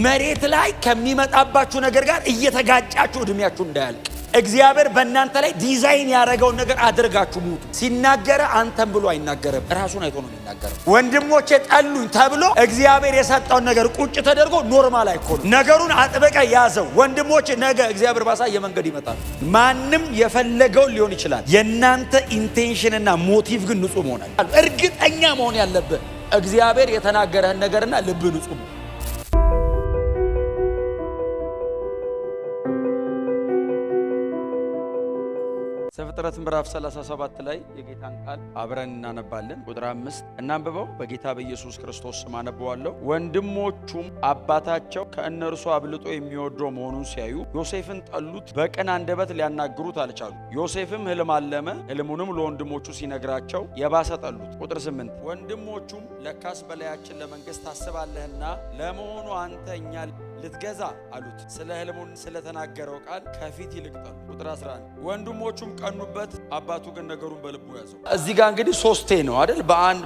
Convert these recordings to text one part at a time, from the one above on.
መሬት ላይ ከሚመጣባችሁ ነገር ጋር እየተጋጫችሁ እድሜያችሁ እንዳያልቅ እግዚአብሔር በእናንተ ላይ ዲዛይን ያደረገውን ነገር አድርጋችሁ ሙቱ። ሲናገር አንተም ብሎ አይናገርም፣ ራሱን አይቶ ነው የሚናገረው። ወንድሞቼ ጠሉኝ ተብሎ እግዚአብሔር የሰጠውን ነገር ቁጭ ተደርጎ ኖርማል አይኮንም። ነገሩን አጥበቀ ያዘው። ወንድሞቼ ነገ እግዚአብሔር ባሳየ መንገድ ይመጣል። ማንም የፈለገው ሊሆን ይችላል። የእናንተ ኢንቴንሽንና ሞቲቭ ግን ንጹህ መሆን አለ። እርግጠኛ መሆን ያለብህ እግዚአብሔር የተናገረህን ነገርና ልብ ንጹህ ነው። ዘፍጥረት ምዕራፍ 37 ላይ የጌታን ቃል አብረን እናነባለን። ቁጥር 5 እናንብበው። በጌታ በኢየሱስ ክርስቶስ ስም አነበዋለሁ። ወንድሞቹም አባታቸው ከእነርሱ አብልጦ የሚወደው መሆኑን ሲያዩ ዮሴፍን ጠሉት፣ በቅን አንደበት ሊያናግሩት አልቻሉ። ዮሴፍም ሕልም አለመ፣ ሕልሙንም ለወንድሞቹ ሲነግራቸው የባሰ ጠሉት። ቁጥር 8 ወንድሞቹም ለካስ በላያችን ለመንግሥት ታስባለህና ለመሆኑ አንተ እኛ ልትገዛ አሉት። ስለ ሕልሙን ስለተናገረው ቃል ከፊት ይልቅ ጠሉ። ቁጥር 11 ወንድሞቹም ቀኑበት፣ አባቱ ግን ነገሩን በልቡ ያዘው። እዚህ ጋር እንግዲህ ሶስቴ ነው አይደል?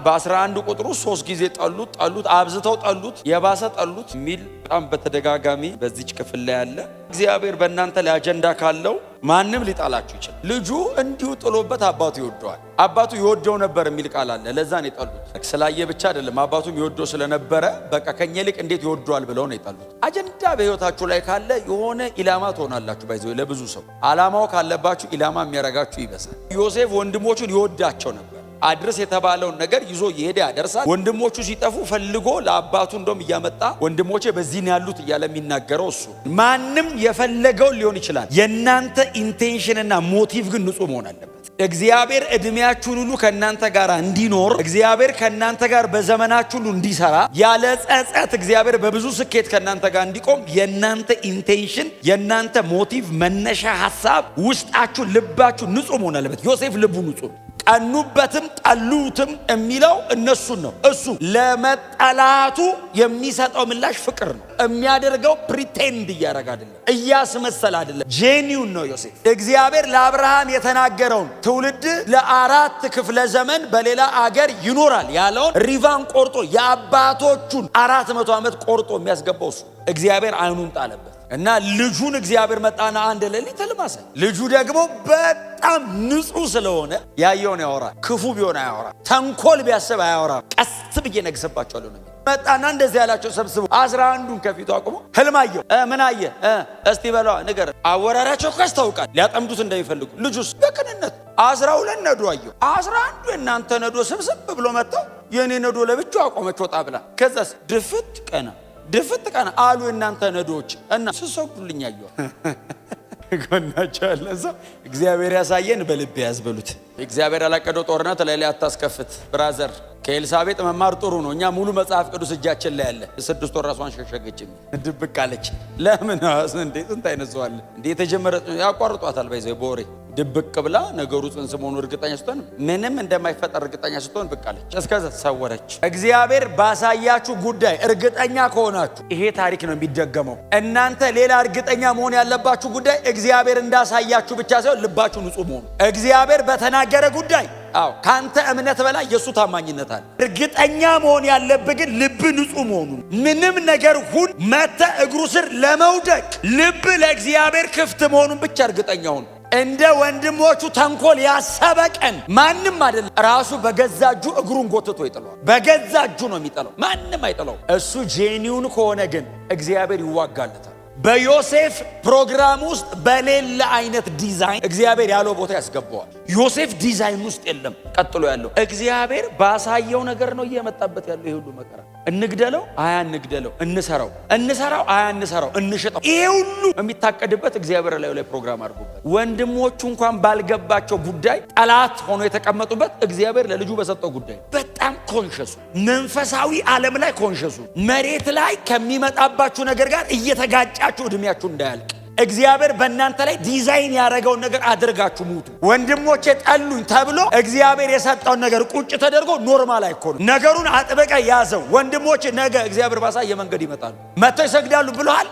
በ11 ቁጥሩ 3 ጊዜ ጠሉት፣ አብዝተው ጠሉት፣ የባሰ ጠሉት ሚል በጣም በተደጋጋሚ በዚች ክፍል ላይ ያለ። እግዚአብሔር በእናንተ ላይ አጀንዳ ካለው ማንም ሊጣላችሁ ይችላል። ልጁ እንዲሁ ጥሎበት አባቱ ይወደዋል። አባቱ ይወደው ነበር የሚል ቃል አለ። ለዛ ነው የጠሉት። ስላየ ብቻ አይደለም፣ አባቱም ይወደው ስለነበረ በቃ ከኛ ይልቅ እንዴት ይወደዋል ብለው ነው የጠሉት። አጀንዳ በህይወታችሁ ላይ ካለ የሆነ ኢላማ ትሆናላችሁ። ባይዘው ለብዙ ሰው አላማው ካለባችሁ ኢላማ የሚያረጋችሁ ይበዛል። ዮሴፍ ወንድሞቹን ይወዳቸው ነበር። አድርስ የተባለውን ነገር ይዞ ይሄድ ያደርሳል። ወንድሞቹ ሲጠፉ ፈልጎ ለአባቱ እንደም እያመጣ ወንድሞቼ በዚህ ነው ያሉት እያለ የሚናገረው እሱ። ማንም የፈለገው ሊሆን ይችላል። የእናንተ ኢንቴንሽንና ሞቲቭ ግን ንጹህ መሆን አለበት። እግዚአብሔር እድሜያችሁን ሁሉ ከእናንተ ጋር እንዲኖር፣ እግዚአብሔር ከእናንተ ጋር በዘመናችሁ ሁሉ እንዲሰራ፣ ያለ ጸጸት እግዚአብሔር በብዙ ስኬት ከእናንተ ጋር እንዲቆም የእናንተ ኢንቴንሽን፣ የእናንተ ሞቲቭ፣ መነሻ ሐሳብ፣ ውስጣችሁ፣ ልባችሁ ንጹህ መሆን አለበት። ዮሴፍ ልቡ ንጹህ። ቀኑበትም ጠሉትም የሚለው እነሱን ነው። እሱ ለመጠላቱ የሚሰጠው ምላሽ ፍቅር ነው። የሚያደርገው ፕሪቴንድ እያደረገ አይደለም፣ እያስመሰል አይደለም። ጄኒውን ነው ዮሴፍ። እግዚአብሔር ለአብርሃም የተናገረውን ትውልድ ለ4 ክፍለ ዘመን በሌላ አገር ይኖራል ያለውን ሪቫን ቆርጦ የአባቶቹን 400 ዓመት ቆርጦ የሚያስገባው እሱ። እግዚአብሔር አይኑን ጣለበት እና ልጁን እግዚአብሔር መጣና አንድ ሌሊት ሕልም አሳየ። ልጁ ደግሞ በጣም ንጹህ ስለሆነ ያየውን ያወራል። ክፉ ቢሆን አያወራም፣ ተንኮል ቢያስብ አያወራም። ቀስ ብዬ ነግስባቸዋለሁ ነው። መጣና እንደዚህ ያላቸው ሰብስቡ 11ዱን ከፊቱ አቁሞ ሕልም አየሁ። ምን አየ? እስቲ በለዋ ንገር። አወራራቸው እኮ ያስታውቃል፣ ሊያጠምዱት እንደሚፈልጉ። ልጁስ በቅንነት 12 ነዶ አየሁ። 11ዱ የእናንተ ነዶ ስብስብ ብሎ መጥተው የእኔ ነዶ ለብቻው አቆመች ወጣ ብላ። ከዛስ ድፍት ቀና አሉ የእናንተ ነዶች እና ስሰግዱልኝ አየሁ። ጎናቸው ያለ ሰው እግዚአብሔር ያሳየን በልብ ያዝበሉት። እግዚአብሔር ያላቀደው ጦርነት ላይ አታስከፍት። ብራዘር ከኤልሳቤጥ መማር ጥሩ ነው። እኛ ሙሉ መጽሐፍ ቅዱስ እጃችን ላይ ያለ 6 ወር ራሷን ሸሸገችኝ፣ ድብቅ አለች። ለምን እንዴ? ስንት አይነት ሰው አለ እንዴ? የተጀመረ ያቋርጧታል። ባይዘው በወሬ ድብቅ ብላ ነገሩ ጽንስ መሆኑ እርግጠኛ ስትሆን፣ ምንም እንደማይፈጠር እርግጠኛ ስትሆን ብቅ አለች። እስከዛ ሰወረች። እግዚአብሔር ባሳያችሁ ጉዳይ እርግጠኛ ከሆናችሁ ይሄ ታሪክ ነው የሚደገመው። እናንተ ሌላ እርግጠኛ መሆን ያለባችሁ ጉዳይ እግዚአብሔር እንዳሳያችሁ ብቻ ሳይሆን ልባችሁ ንጹህ መሆኑ። እግዚአብሔር በተናገረ ጉዳይ ካንተ እምነት በላይ የሱ ታማኝነት አለ። እርግጠኛ መሆን ያለብህ ግን ልብ ንጹህ መሆኑ። ምንም ነገር ሁን መተ እግሩ ስር ለመውደቅ ልብ ለእግዚአብሔር ክፍት መሆኑን ብቻ እርግጠኛ ሁን። እንደ ወንድሞቹ ተንኮል ያሰበ ቀን ማንም አይደለም። ራሱ በገዛ እጁ እግሩን ጎትቶ ይጥለዋል። በገዛ እጁ ነው የሚጥለው፣ ማንም አይጥለው። እሱ ጄኒውን ከሆነ ግን እግዚአብሔር ይዋጋለታል። በዮሴፍ ፕሮግራም ውስጥ በሌላ አይነት ዲዛይን እግዚአብሔር ያለው ቦታ ያስገባዋል። ዮሴፍ ዲዛይን ውስጥ የለም። ቀጥሎ ያለው እግዚአብሔር ባሳየው ነገር ነው እየመጣበት ያለው። ይሄ ሁሉ መከራ እንግደለው እንግደለው፣ እንሰራው እንሰራው፣ እንሽጠው፣ ይሄ ሁሉ የሚታቀድበት እግዚአብሔር ላይ ፕሮግራም አድርጎበት። ወንድሞቹ እንኳን ባልገባቸው ጉዳይ ጠላት ሆኖ የተቀመጡበት እግዚአብሔር ለልጁ በሰጠው ጉዳይ በጣም ኮንሸሱ፣ መንፈሳዊ ዓለም ላይ ኮንሸሱ፣ መሬት ላይ ከሚመጣባችሁ ነገር ጋር እየተጋጫችሁ እድሜያችሁ እንዳያልቅ እግዚአብሔር በእናንተ ላይ ዲዛይን ያደረገውን ነገር አድርጋችሁ ሙቱ። ወንድሞቼ ጠሉኝ ተብሎ እግዚአብሔር የሰጠውን ነገር ቁጭ ተደርጎ ኖርማል አይኮንም። ነገሩን አጥበቀ ያዘው። ወንድሞቼ ነገ እግዚአብሔር ባሳየ መንገድ ይመጣሉ፣ መጥተው ይሰግዳሉ ብለሃል።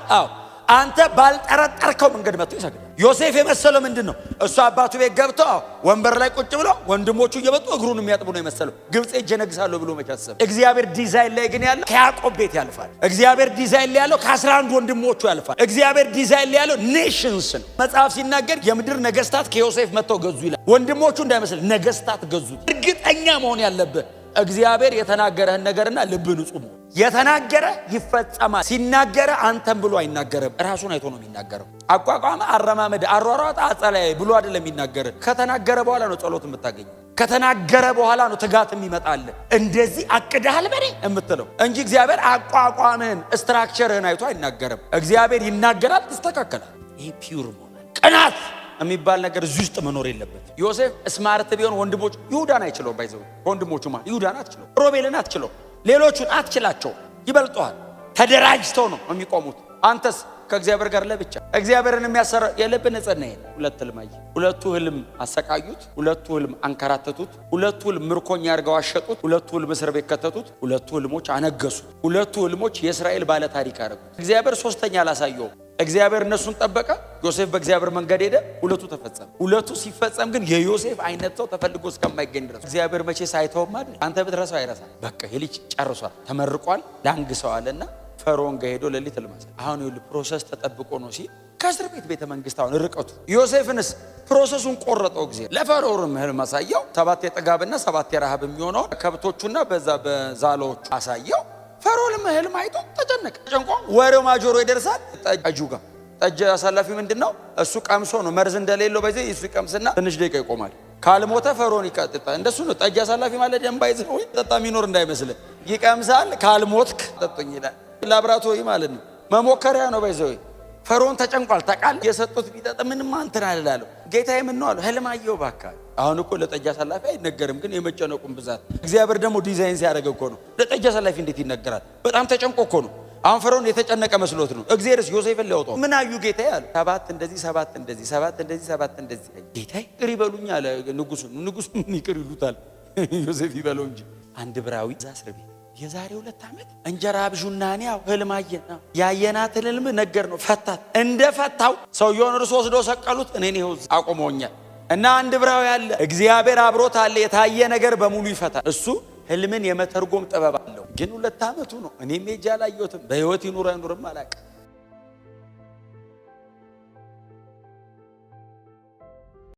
አንተ ባልጠረጠርከው መንገድ መጥተው ይሰግዳሉ። ዮሴፍ የመሰለው ምንድነው? እሱ አባቱ ቤት ገብቶ ወንበር ላይ ቁጭ ብሎ ወንድሞቹ እየመጡ እግሩን የሚያጥቡ ነው የመሰለው። ግብጽ ሄጄ እነግሳለሁ ብሎ መቻሰብ። እግዚአብሔር ዲዛይን ላይ ግን ያለው ከያዕቆብ ቤት ያልፋል። እግዚአብሔር ዲዛይን ላይ ያለው ከ11 ወንድሞቹ ያልፋል። እግዚአብሔር ዲዛይን ላይ ያለው ኔሽንስ ነው። መጽሐፍ ሲናገር የምድር ነገስታት ከዮሴፍ መጥተው ገዙ ይላል። ወንድሞቹ እንዳይመስል ነገስታት ገዙት። እርግጠኛ መሆን ያለብህ እግዚአብሔር የተናገረህን ነገርና ልብ ንጹህ ነው። የተናገረ ይፈጸማል። ሲናገረ አንተም ብሎ አይናገርም፣ ራሱን አይቶ ነው የሚናገረው። አቋቋመ፣ አረማመድ፣ አሯሯጥ፣ አጸላይ ብሎ አይደለም የሚናገር። ከተናገረ በኋላ ነው ጸሎት የምታገኘው። ከተናገረ በኋላ ነው ትጋት የሚመጣል። እንደዚህ አቅደሃል በኔ የምትለው እንጂ እግዚአብሔር አቋቋምህን ስትራክቸርህን አይቶ አይናገርም። እግዚአብሔር ይናገራል፣ ትስተካከላል። ይሄ ፒውር መሆን ቅናት የሚባል ነገር እዚህ ውስጥ መኖር የለበት። ዮሴፍ ስማርት ቢሆን ወንድሞቹ ይሁዳን አይችለውም። ባይዘው ወንድሞቹ ማለት ይሁዳን አትችለው፣ ሮቤልን አትችለው፣ ሌሎቹን አትችላቸው። ይበልጠዋል። ተደራጅተው ነው የሚቆሙት። አንተስ ከእግዚአብሔር ጋር ለብቻ እግዚአብሔርን የሚያሰራ የልብ ንጽህና ይሄ። ሁለት ህልም አየ። ሁለቱ ህልም አሰቃዩት፣ ሁለቱ ህልም አንከራተቱት፣ ሁለቱ ህልም ምርኮኛ አድርገው አሸጡት፣ ሁለቱ ህልም እስር ቤት ከተቱት፣ ሁለቱ ህልሞች አነገሱት፣ ሁለቱ ህልሞች የእስራኤል ባለ ታሪክ አደረጉት። እግዚአብሔር ሶስተኛ አላሳየውም። እግዚአብሔር እነሱን ጠበቀ። ዮሴፍ በእግዚአብሔር መንገድ ሄደ። ሁለቱ ተፈጸመ። ሁለቱ ሲፈጸም ግን የዮሴፍ አይነት ሰው ተፈልጎ እስከማይገኝ ድረስ እግዚአብሔር መቼ ሳይተውም አይደል? አንተ ብትረሳው አይረሳም። በቃ ይሄ ልጅ ጨርሷል፣ ተመርቋል፣ ላንግሰዋልና ፈርዖን ጋር ሄዶ ሌሊት ህልም አሰ አሁን ይኸውልህ ፕሮሰስ ተጠብቆ ነው ሲል ከእስር ቤተ መንግስት አሁን ርቀቱ ዮሴፍንስ ፕሮሰሱን ቆረጠው ጊዜ ለፈርዖን ህልም አሳየው። 7 የጥጋብና 7 የረሃብ የሚሆነው ከብቶቹና በዛ በዛሎቹ አሳየው። ፈርዖን ህልም አይቶ ተጨነቀ። ተጨንቆ ወሬው ማጆሮ ይደርሳል። ጠጁ ጋር ጠጅ አሳላፊ ምንድነው? እሱ ቀምሶ ነው መርዝ እንደሌለው በዚህ እሱ ይቀምስና ትንሽ ደቂቃ ይቆማል። ካልሞተ ፈርዖን ይቀጥታ። እንደሱ ነው ጠጅ አሳላፊ ማለት ደም ባይዘው ወይ ጠጣ የሚኖር እንዳይመስል ይቀምሳል። ካልሞትክ ጠጡኝ ይላል። ላብራቶሪ ማለት ነው፣ መሞከሪያ ነው ባይዘው። ፈርዖን ተጨንቋል። ታውቃለህ የሰጡት ቢጠጣ ምንም አንተን አላለው። ጌታዬ ምን ነው አለው። ህልም አየሁ ባካ። አሁን እኮ ለጠጅ አሳላፊ አይነገርም፣ ግን የመጨነቁን ብዛት እግዚአብሔር ደግሞ ዲዛይን ሲያደርግ እኮ ነው። ለጠጅ አሳላፊ እንዴት ይነገራል? በጣም ተጨንቆ እኮ ነው። አሁን ፈርዖን የተጨነቀ መስሎት ነው። እግዚአብሔርስ ዮሴፍን ሊያወጣው ምን አዩ ጌታዬ አለ። 7 እንደዚህ 7 እንደዚህ 7 እንደዚህ 7 እንደዚህ ጌታዬ ይቅር ይበሉኝ አለ ንጉሱ። ንጉሱ ምን ይቅር ይሉታል? ዮሴፍ ይበለው እንጂ። አንድ ብራዊ እዛ እስር ቤት የዛሬ 2 ዓመት እንጀራ አብዡና እኔ ህልም አየን። ያየናትን ህልም ነገር ነው ፈታት። እንደፈታው ሰውየውን እርሶ ወስዶ ሰቀሉት። እኔን ይኸው አቆመውኛል። እና አንድ ብራዊ አለ፣ እግዚአብሔር አብሮት አለ። የታየ ነገር በሙሉ ይፈታል። እሱ ህልምን የመተርጎም ጥበብ አለው። ግን 2 ዓመቱ ነው። እኔም ሄጄ አላየሁትም። በህይወት ይኑር አይኑርም አላውቅም።